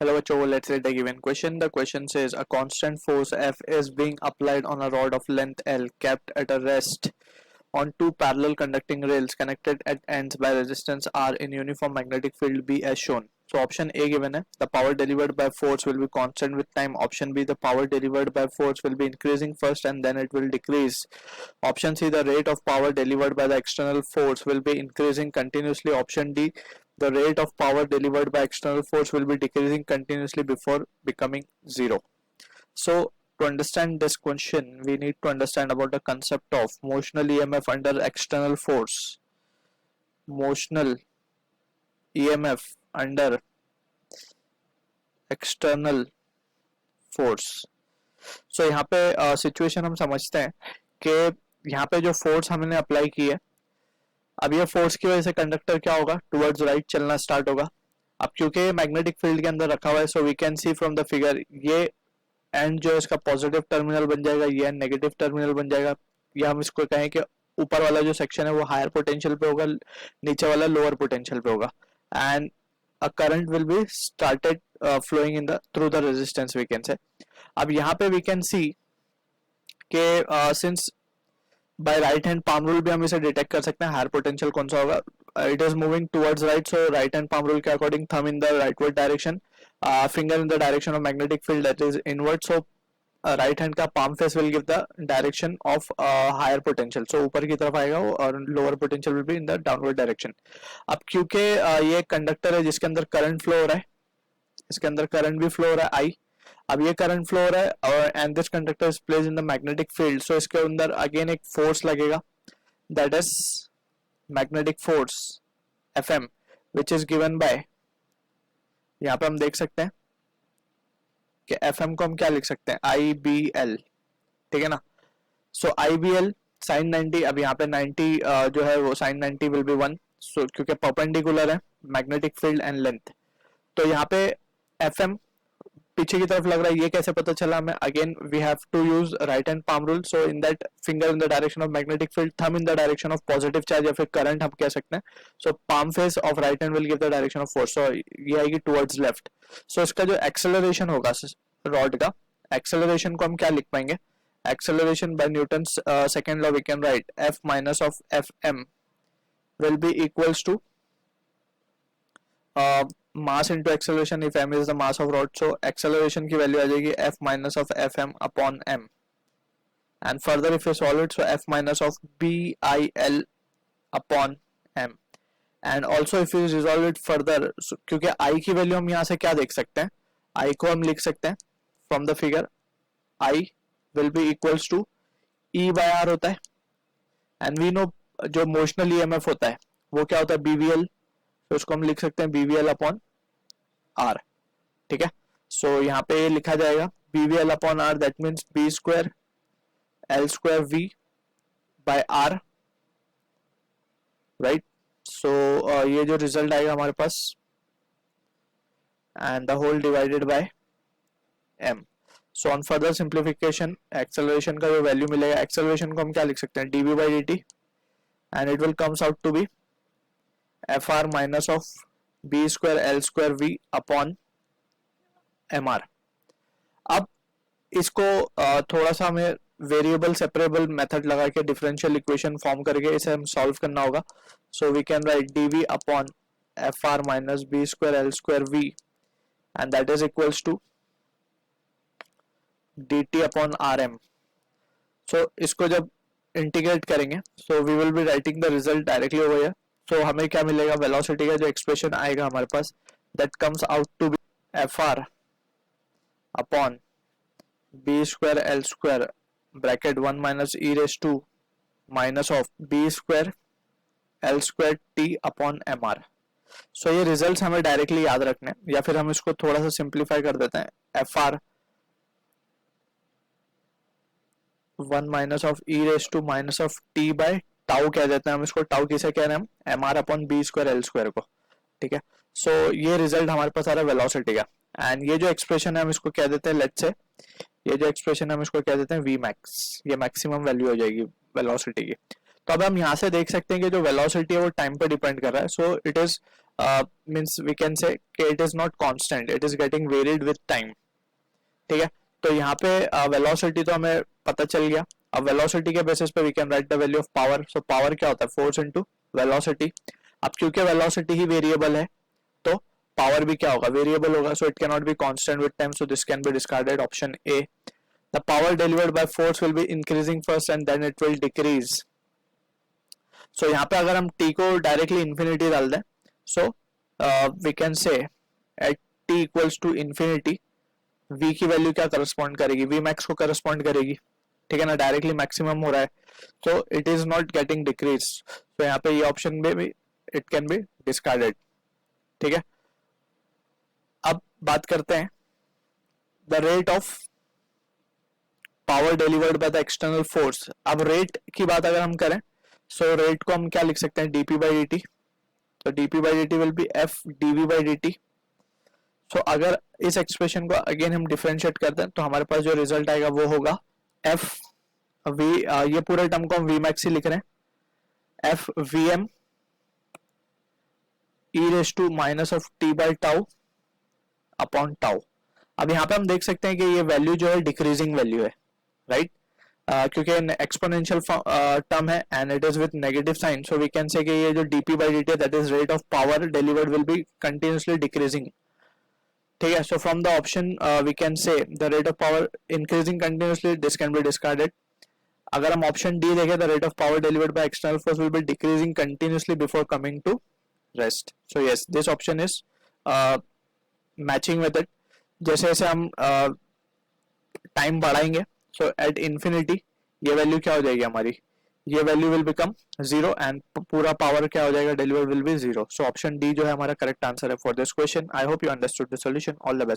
Hello, bachcho, let's read the given question. The question says a constant force F is being applied on a rod of length L kept at a rest on two parallel conducting rails connected at ends by resistance R in uniform magnetic field B as shown. So option A given है, the power delivered by force will be constant with time. Option B, the power delivered by force will be increasing first and then it will decrease. Option C, the rate of power delivered by the external force will be increasing continuously. Option D, the rate of power delivered by external force will be decreasing continuously before becoming zero. So to understand this question, we need to understand about the concept of motional EMF under external force. Motional EMF under external force. So यहाँ पे situation हम समझते हैं कि यहाँ पे जो force हमने अप्लाई की है, अब ये फोर्स की वजह से कंडक्टर क्या होगा, टुवर्ड्स राइट चलना स्टार्ट होगा. अब क्योंकि मैग्नेटिक फील्ड के अंदर रखा हुआ है, so we can see from the figure ये एंड जो है इसका पॉजिटिव टर्मिनल बन जाएगा, ये एंड नेगेटिव टर्मिनल बन जाएगा. या हम इसको कहें कि ऊपर वाला जो सेक्शन है वो हायर पोटेंशियल पे होगा, नीचे वाला लोअर पोटेंशियल पे होगा, and a current will be started flowing in the through the resistance we can say. अब यहाँ पे we can see कि since by right hand palm rule भी हम इसे डिटेक्ट कर सकते हैं हायर पोटेंशियल कौन सा होगा. It is moving towards right, so right hand palm rule के according thumb in the rightward direction, finger in the direction of magnetic field that is inward. So right hand का palm face will give the direction of higher potential. So ऊपर की तरफ आएगा वो और lower potential will be in the downward direction. अब क्योंकि ये कंडक्टर है जिसके अंदर करंट फ्लो हो रहा है, इसके अंदर करंट भी फ्लो हो रहा है आई. अब ये करंट फ्लो हो रहा है और and this conductor is placed in the magnetic field. So इसके अंदर अगेन एक फोर्स लगेगा, that is magnetic force Fm which is given by, यहाँ पे हम देख सकते हैं कि Fm को हम क्या लिख सकते हैं, IBL. ठीक है ना. सो IBL साइन 90. अब यहाँ पे 90 जो है वो साइन 90 विल बी 1. सो क्योंकि परपेंडिकुलर है मैग्नेटिक फील्ड एंड लेंथ, तो यहाँ पे Fm पीछे की तरफ लग रहा है. ये कैसे पता चला हमें, again we have to use right hand palm rule. So in that finger in the direction of magnetic field, thumb in the direction of positive charge या फिर करंट हम कह सकते हैं. So palm face of right hand will give the direction of force. So ये आएगी towards left. सो इसका जो एक्सेलरेशन होगा रॉड का, एक्सेलरेशन को हम क्या लिख पाएंगे, acceleration by Newton's second law we can write F minus of Fm will be equals to mass into acceleration if m is the mass of rod. So acceleration की value आ जाएगी F minus of Fm upon m, and further if you solve it, so F minus of BIL upon m. And also if you resolve it further, so, क्योंकि I की value हम यहाँ से क्या देख सकते हैं, I को हम लिख सकते हैं from the figure I will be equals to E by R होता है, and we know जो मोशनल EMF होता है वो क्या होता है, BVL. तो उसको हम लिख सकते हैं BVL अपॉन R. ठीक है. सो यहाँ पे लिखा जाएगा BVL upon R, that means B square L square V by R, right. So ये जो रिजल्ट आएगा हमारे पास, and the whole divided by m. So on further simplification acceleration का जो वैल्यू मिलेगा, एक्सेलरेशन को हम क्या लिख सकते हैं, dv by dt, and it will comes out to be Fr minus of B square L square V upon Mr. अब इसको थोड़ा सा हमें वेरिएबल सेपरेबल मेथड लगा के डिफरेंशियल इक्वेशन फॉर्म करके इसे हम सॉल्व करना होगा. So we can write dv upon Fr minus B square L square V, and that is equals to dt upon Rm. सो इसको जब इंटीग्रेट करेंगे, so we will be writing the result directly over here. So हमें क्या मिलेगा, velocity का जो expression आएगा हमारे पास, that comes out to be Fr upon B square L square bracket 1 minus e raise to minus of B square L square T upon Mr. So ये results हमें डायरेक्टली याद रखने हैं, या फिर हम इसको थोड़ा सा सिंप्लीफाई कर देते हैं. Fr 1 minus of e raise to minus of T by tau कह देते हैं हम इसको. टाउ किसे कह रहे हैं हम, Mr upon B square L square को. ठीक है. सो ये रिजल्ट हमारे पास आ रहा है वेलोसिटी का, एंड ये जो एक्सप्रेशन है हम इसको कह देते हैं, लेट्स से ये जो एक्सप्रेशन है हम इसको कह देते हैं V मैक्स. ये मैक्सिमम वैल्यू हो जाएगी वेलोसिटी की. तो अब हम यहाँ से देख सकते हैं कि जो वेलोसिटी है वो टाइम पे डिपेंड कर रहा है. So it is means we can say it is not constant, it is getting varied with time. ठीक है, तो यहाँ पे वेलोसिटी तो हमें पता चल गया। अब वेलोसिटी के बेसिस पे we can write the value of power. So power क्या होता है, फोर्स इनटू वेलोसिटी। अब क्योंकि वेलोसिटी ही वेरिएबल है तो पावर भी क्या होगा, वेरिएबल होगा, so it can not be constant with time, so this can be discarded, option A. The power delivered by force will be increasing first and then it will decrease. So यहाँ पे अगर हम t को directly infinity डाल दें, so we can say at t equals to infinity v की value क्या correspond करेगी, v मैक्स को करस्पॉन्ड करेगी। ठीक है ना, डायरेक्टली मैक्सिमम हो रहा है, so it is not getting decrease. तो यहाँ पे ये ऑप्शन में भी इट कैन बी डिस्कार्डेड। ठीक है, अब बात करते हैं the rate of power delivered by the external force. अब रेट की बात अगर हम करें, सो रेट को हम क्या लिख सकते हैं, dp बाई dt। तो dp by dt will be f dv by dt। सो अगर इस एक्सप्रेशन को अगेन हम डिफरेंशिएट करते हैं तो हमारे पास जो रिजल्ट आएगा वो होगा f v, ये पूरे टर्म को हम v मैक्स ही लिख रहे हैं, f vm e raise to minus of t by tau upon tau. अब यहाँ पे हम देख सकते हैं कि ये वैल्यू जो है डिक्रीजिंग वैल्यू है, राइट, क्योंकि एक्सपोनेंशियल टर्म है and it is with negative sign, so we can say कि ये जो dp by dt that is rate of power delivered will be continuously decreasing. ठीक है, so from the option we can say the rate of power increasing continuously, this can be discarded. अगर हम option D देखें, the rate of power delivered by external force will be decreasing continuously before coming to rest. So yes, this option is matching with it. जैसे जैसे हम time बढ़ाएंगे, so at infinity ये value क्या हो जाएगी हमारी, ये वैल्यू विल बिकम 0 एंड पूरा पावर क्या हो जाएगा, deliver will be 0। So option D जो है हमारा करेक्ट आंसर है for this question. I hope you understood the solution. All the best.